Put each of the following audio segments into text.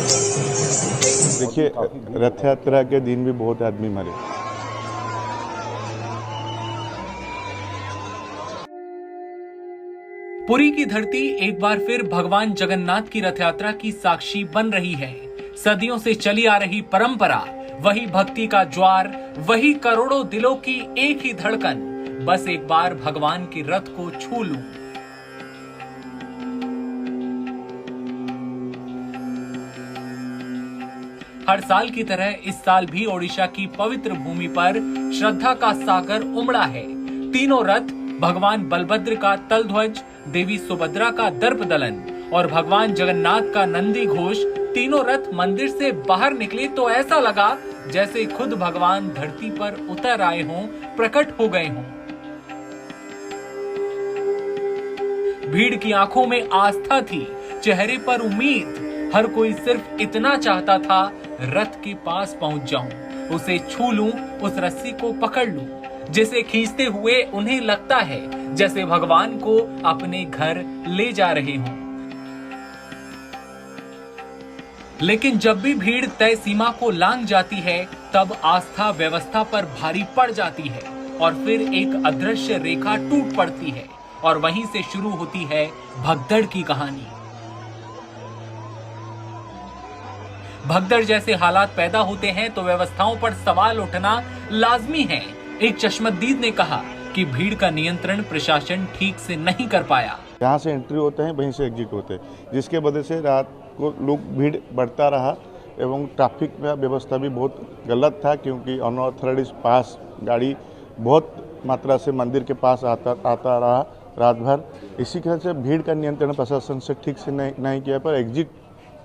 देखिए, रथ यात्रा के दिन भी बहुत आदमी मरे। पुरी की धरती एक बार फिर भगवान जगन्नाथ की रथ यात्रा की साक्षी बन रही है। सदियों से चली आ रही परंपरा, वही भक्ति का ज्वार, वही करोड़ों दिलों की एक ही धड़कन, बस एक बार भगवान के रथ को छू लूं। हर साल की तरह इस साल भी ओडिशा की पवित्र भूमि पर श्रद्धा का सागर उमड़ा है। तीनों रथ, भगवान बलभद्र का तलध्वज, देवी सुभद्रा का दर्पदलन और भगवान जगन्नाथ का नंदी घोष, तीनों रथ मंदिर से बाहर निकले तो ऐसा लगा जैसे खुद भगवान धरती पर उतर आए हों, प्रकट हो गए हों। भीड़ की आंखों में आस्था थी, चेहरे पर उम्मीद। हर कोई सिर्फ इतना चाहता था, रथ के पास पहुंच जाऊं, उसे छू लूं, उस रस्सी को पकड़ लूं, जिसे खींचते हुए उन्हें लगता है जैसे भगवान को अपने घर ले जा रहे हों। लेकिन जब भी भीड़ तय सीमा को लांघ जाती है, तब आस्था व्यवस्था पर भारी पड़ जाती है और फिर एक अदृश्य रेखा टूट पड़ती है और वहीं से शुरू होती है भगदड़ की कहानी। भगदड़ जैसे हालात पैदा होते हैं तो व्यवस्थाओं पर सवाल उठना लाजमी है। एक चश्मदीद ने कहा कि भीड़ का नियंत्रण प्रशासन ठीक से नहीं कर पाया। जहाँ से एंट्री होते हैं वहीं से एग्जिट होते हैं, जिसके वजह से रात को लोग भीड़ बढ़ता रहा एवं ट्रैफिक में व्यवस्था भी बहुत गलत था, क्योंकि अनऑथराइज्ड पास गाड़ी बहुत मात्रा से मंदिर के पास आता रहा रात भर। इसी तरह से भीड़ का नियंत्रण प्रशासन से ठीक से नहीं किया, पर एग्जिट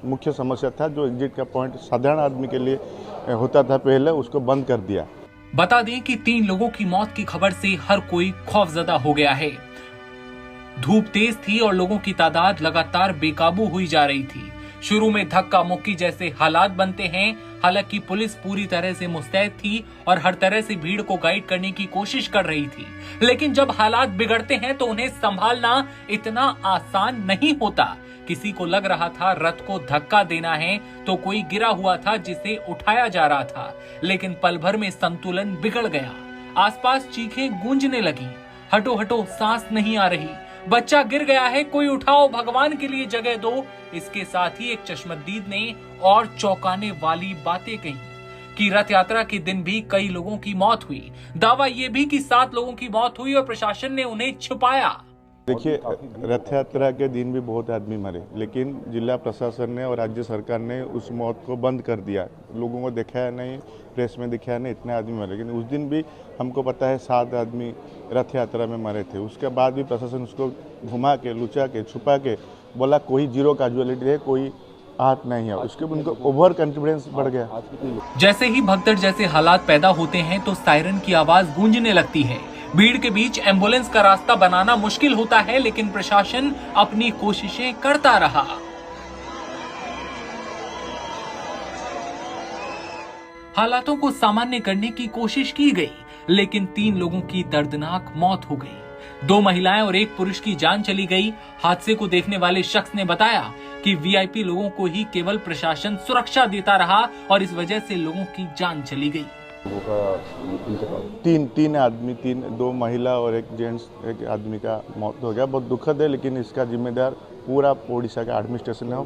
मुख्य समस्या था। जो एग्जिट का पॉइंट साधारण आदमी के लिए होता था पहले, उसको बंद कर दिया। बता दें कि 3 लोगों की मौत की खबर से हर कोई खौफजदा हो गया है। धूप तेज थी और लोगों की तादाद लगातार बेकाबू हुई जा रही थी। शुरू में धक्का मुक्की जैसे हालात बनते हैं। हालांकि पुलिस पूरी तरह से मुस्तैद थी और हर तरह से भीड़ को गाइड करने की कोशिश कर रही थी। लेकिन जब हालात बिगड़ते हैं तो उन्हें संभालना इतना आसान नहीं होता। किसी को लग रहा था रथ को धक्का देना है तो कोई गिरा हुआ था जिसे उठाया जा रहा था, लेकिन पल भर में संतुलन बिगड़ गया। आसपास चीखें गूंजने लगी, हटो हटो, सांस नहीं आ रही, बच्चा गिर गया है, कोई उठाओ, भगवान के लिए जगह दो। इसके साथ ही एक चश्मदीद ने और चौंकाने वाली बातें कही कि रथ यात्रा के दिन भी कई लोगों की मौत हुई। दावा ये भी कि 7 लोगों की मौत हुई और प्रशासन ने उन्हें छुपाया। देखिए, रथ यात्रा के दिन भी बहुत आदमी मरे, लेकिन जिला प्रशासन ने और राज्य सरकार ने उस मौत को बंद कर दिया। लोगों को दिखाया नहीं, प्रेस में दिखाया नहीं, इतने आदमी मरे। लेकिन उस दिन भी हमको पता है 7 आदमी रथ यात्रा में मरे थे। उसके बाद भी प्रशासन उसको घुमा के, लुचा के, छुपा के बोला कोई 0 कैजुअलिटी है, कोई आहत नहीं है। उसके उनको ओवर कॉन्फिडेंस बढ़ गया। जैसे ही भगदड़ जैसे हालात पैदा होते हैं तो सायरन की आवाज गूंजने लगती है। भीड़ के बीच एम्बुलेंस का रास्ता बनाना मुश्किल होता है, लेकिन प्रशासन अपनी कोशिशें करता रहा। हालातों को सामान्य करने की कोशिश की गई, लेकिन 3 लोगों की दर्दनाक मौत हो गई। 2 महिलाएं और 1 पुरुष की जान चली गई। हादसे को देखने वाले शख्स ने बताया कि वीआईपी लोगों को ही केवल प्रशासन सुरक्षा देता रहा और इस वजह से लोगों की जान चली गई। 3 आदमी, 2 महिला और 1 जेंट्स, 1 आदमी का मौत हो गया। बहुत दुखद है, लेकिन इसका जिम्मेदार पूरा ओडिशा का एडमिनिस्ट्रेशन है।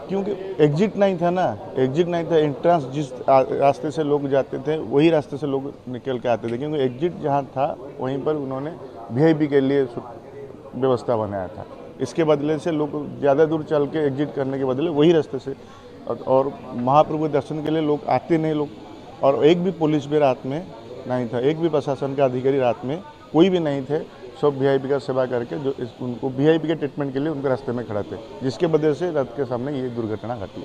क्योंकि एग्जिट नहीं था ना, एग्जिट नहीं था। एंट्रेंस जिस रास्ते से लोग जाते थे वही रास्ते से लोग निकल के आते थे, क्योंकि एग्जिट जहाँ था वहीं पर उन्होंने वीआईपी के लिए व्यवस्था बनाया था। इसके बदले से लोग ज़्यादा दूर चल के एग्जिट करने के बदले वही रास्ते से, और महाप्रभु के दर्शन के लिए लोग आते नहीं लोग। और एक भी पुलिस भी रात में नहीं था, एक भी प्रशासन का अधिकारी रात में कोई भी नहीं थे। सब वीआईपी का सेवा करके जो उनको वीआईपी के ट्रीटमेंट के लिए उनके रास्ते में खड़ा थे, जिसके वजह से रथ के सामने ये दुर्घटना घटी।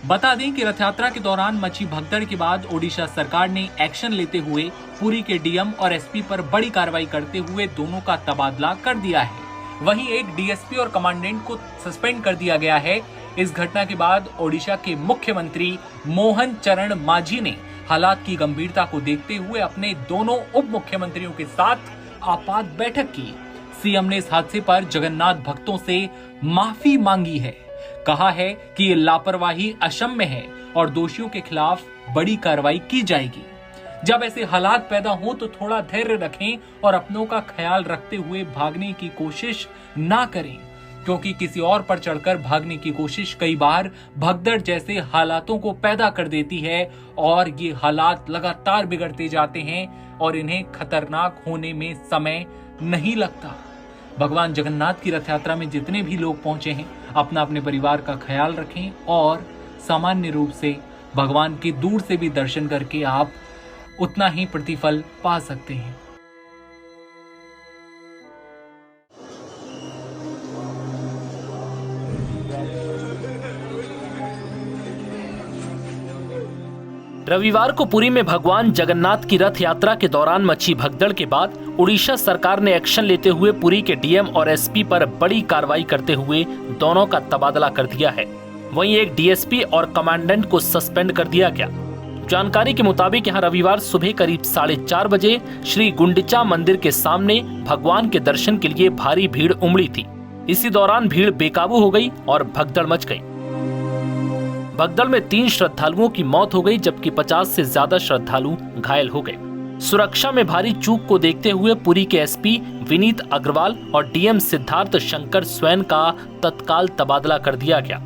बता दें कि रथ यात्रा के दौरान मची भगदड़ के बाद ओडिशा सरकार ने एक्शन लेते हुए पुरी के डीएम और एसपी पर बड़ी कार्रवाई करते हुए दोनों का तबादला कर दिया है। वहीं एक डीएसपी और कमांडेंट को सस्पेंड कर दिया गया है। इस घटना के बाद ओडिशा के मुख्यमंत्री मोहन चरण मांझी ने हालात की गंभीरता को देखते हुए अपने दोनों उप मुख्यमंत्रियों के साथ आपात बैठक की। सीएम ने इस हादसे पर जगन्नाथ भक्तों से माफी मांगी है। कहा है कि ये लापरवाही अक्षम्य है और दोषियों के खिलाफ बड़ी कार्रवाई की जाएगी। जब ऐसे हालात पैदा हो तो थोड़ा धैर्य रखें और अपनों का ख्याल रखते हुए भागने की कोशिश ना करें, क्योंकि किसी और पर चढ़कर भागने की कोशिश कई बार भगदड़ जैसे हालातों को पैदा कर देती है और ये हालात लगातार बिगड़ते जाते हैं और इन्हें खतरनाक होने में समय नहीं लगता। भगवान जगन्नाथ की रथ यात्रा में जितने भी लोग पहुंचे हैं, अपना अपने परिवार का ख्याल रखें और सामान्य रूप से भगवान के दूर से भी दर्शन करके आप उतना ही प्रतिफल पा सकते हैं। रविवार को पुरी में भगवान जगन्नाथ की रथ यात्रा के दौरान मची भगदड़ के बाद उड़ीसा सरकार ने एक्शन लेते हुए पुरी के डीएम और एसपी पर बड़ी कार्रवाई करते हुए दोनों का तबादला कर दिया है। वहीं एक डीएसपी और कमांडेंट को सस्पेंड कर दिया गया। जानकारी के मुताबिक यहां रविवार सुबह करीब 4:30 बजे श्री गुंडिचा मंदिर के सामने भगवान के दर्शन के लिए भारी भीड़ उमड़ी थी। इसी दौरान भीड़ बेकाबू हो गई और भगदड़ मच गई। भगदड़ में 3 श्रद्धालुओं की मौत हो गई, जबकि 50 से ज्यादा श्रद्धालु घायल हो गए। सुरक्षा में भारी चूक को देखते हुए पुरी के एसपी विनीत अग्रवाल और डीएम सिद्धार्थ शंकर स्वैन का तत्काल तबादला कर दिया गया।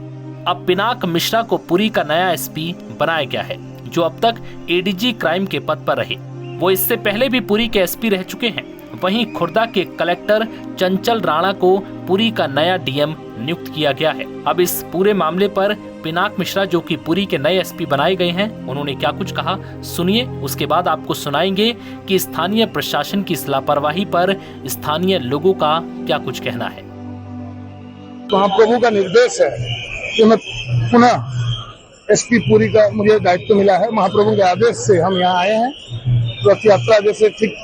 अब पिनाक मिश्रा को पुरी का नया एसपी बनाया गया है, जो अब तक एडीजी क्राइम के पद पर रहे। वो इससे पहले भी पुरी के एसपी रह चुके हैं। वहीं खुर्दा के कलेक्टर चंचल राणा को पुरी का नया डीएम नियुक्त किया गया है। अब इस पूरे मामले पर पिनाक मिश्रा, जो कि पुरी के नए एसपी बनाए गए हैं, उन्होंने क्या कुछ कहा सुनिए। उसके बाद आपको सुनाएंगे कि स्थानीय प्रशासन की इस लापरवाही पर स्थानीय लोगों का क्या कुछ कहना है। महाप्रभु का निर्देश है कि मैं पुनः एसपी पुरी का मुझे दायित्व मिला है। महाप्रभु के आदेश से हम यहाँ आए हैं। रथ यात्रा जैसे ठीक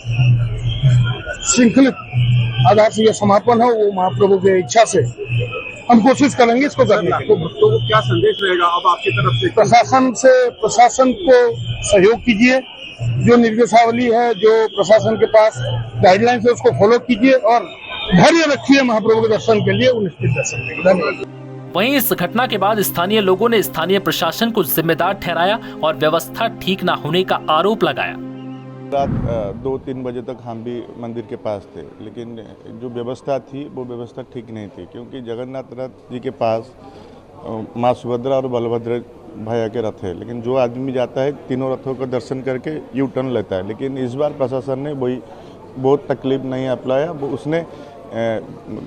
श्रृंखलित आधार से यह समापन हो, वो महाप्रभु की इच्छा से हम कोशिश करेंगे इसको करने की। तो भक्तों को क्या संदेश रहेगा अब आपकी तरफ से? प्रशासन को सहयोग कीजिए। जो निर्देशावली है, जो प्रशासन के पास गाइडलाइंस है, उसको फॉलो कीजिए और धैर्य रखिए महाप्रभु के दर्शन के लिए। निश्चित दर्शन करेंगे। धन्यवाद। वहीं इस घटना के बाद स्थानीय लोगों ने स्थानीय प्रशासन को जिम्मेदार ठहराया और व्यवस्था ठीक न होने का आरोप लगाया। रात 2-3 बजे तक हम भी मंदिर के पास थे, लेकिन जो व्यवस्था थी वो व्यवस्था ठीक नहीं थी, क्योंकि जगन्नाथ रथ जी के पास माँ सुभद्रा और बलभद्र भैया के रथ है। लेकिन जो आदमी जाता है तीनों रथों का दर्शन करके यू टर्न लेता है। लेकिन इस बार प्रशासन ने वही बहुत तकलीफ नहीं अपनाया। वो उसने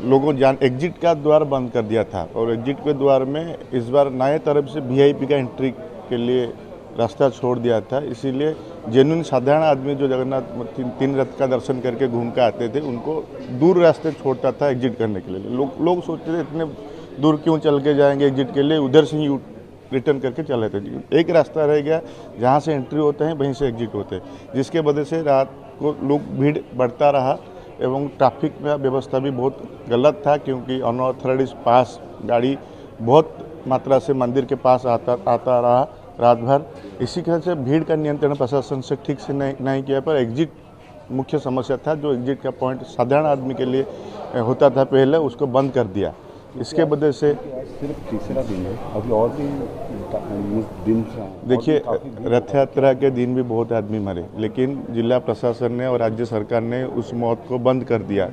लोगों एग्जिट का द्वार बंद कर दिया था और एग्जिट के द्वार में इस बार नए तरफ से वीआईपी का एंट्री के लिए रास्ता छोड़ दिया था। इसीलिए जेन्युइन साधारण आदमी जो जगन्नाथ 3 रथ का दर्शन करके घूम के आते थे, उनको दूर रास्ते छोड़ता था एग्जिट करने के लिए। लोग सोचते थे इतने दूर क्यों चल के जाएंगे एग्जिट के लिए, उधर से ही रिटर्न करके चले थे। एक रास्ता रह गया जहाँ से एंट्री होते हैं वहीं से एग्जिट होते हैं, जिसके वजह से रात को लोग भीड़ बढ़ता रहा एवं ट्रैफिक में व्यवस्था भी बहुत गलत था, क्योंकि अनऑथराइज्ड पास गाड़ी बहुत मात्रा से मंदिर के पास आता रहा रात भर। इसी तरह से भीड़ का नियंत्रण प्रशासन से ठीक से नहीं किया, पर एग्जिट मुख्य समस्या था। जो एग्जिट का पॉइंट साधारण आदमी के लिए होता था पहले, उसको बंद कर दिया। इसके वजह से सिर्फ तीसरा दिन है, अभी और भी दिन देखिए, रथ यात्रा के दिन भी बहुत आदमी मरे, लेकिन जिला प्रशासन ने और राज्य सरकार ने उस मौत को बंद कर दिया।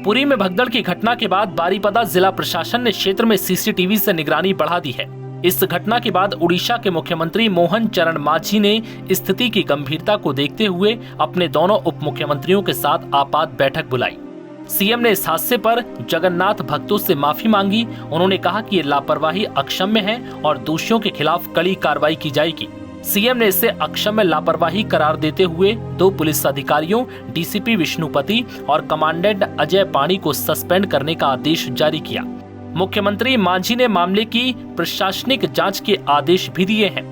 पुरी में भगदड़ की घटना के बाद बारीपदा जिला प्रशासन ने क्षेत्र में सीसीटीवी से निगरानी बढ़ा दी है। इस घटना के बाद उड़ीसा के मुख्यमंत्री मोहन चरण मांझी ने स्थिति की गंभीरता को देखते हुए अपने दोनों उप मुख्यमंत्रियों के साथ आपात बैठक बुलाई। सीएम ने इस हादसे पर जगन्नाथ भक्तों से माफी मांगी। उन्होंने कहा कि ये लापरवाही अक्षम्य है और दोषियों के खिलाफ कड़ी कार्रवाई की जाएगी। सीएम ने इसे अक्षम्य लापरवाही करार देते हुए 2 पुलिस अधिकारियों डीसीपी विष्णुपति और कमांडेंट अजय पाणी को सस्पेंड करने का आदेश जारी किया। मुख्यमंत्री मांझी ने मामले की प्रशासनिक जांच के आदेश भी दिए हैं,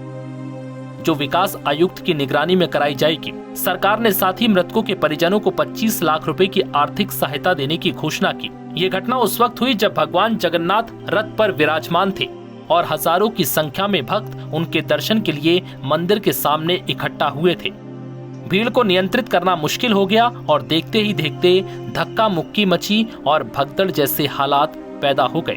जो विकास आयुक्त की निगरानी में कराई जाएगी। सरकार ने साथ ही मृतकों के परिजनों को 25 लाख रुपए की आर्थिक सहायता देने की घोषणा की। ये घटना उस वक्त हुई जब भगवान जगन्नाथ रथ पर विराजमान थे और हजारों की संख्या में भक्त उनके दर्शन के लिए मंदिर के सामने इकट्ठा हुए थे। भीड़ को नियंत्रित करना मुश्किल हो गया और देखते ही देखते धक्का मुक्की मची और भगदड़ जैसे हालात पैदा हो गए।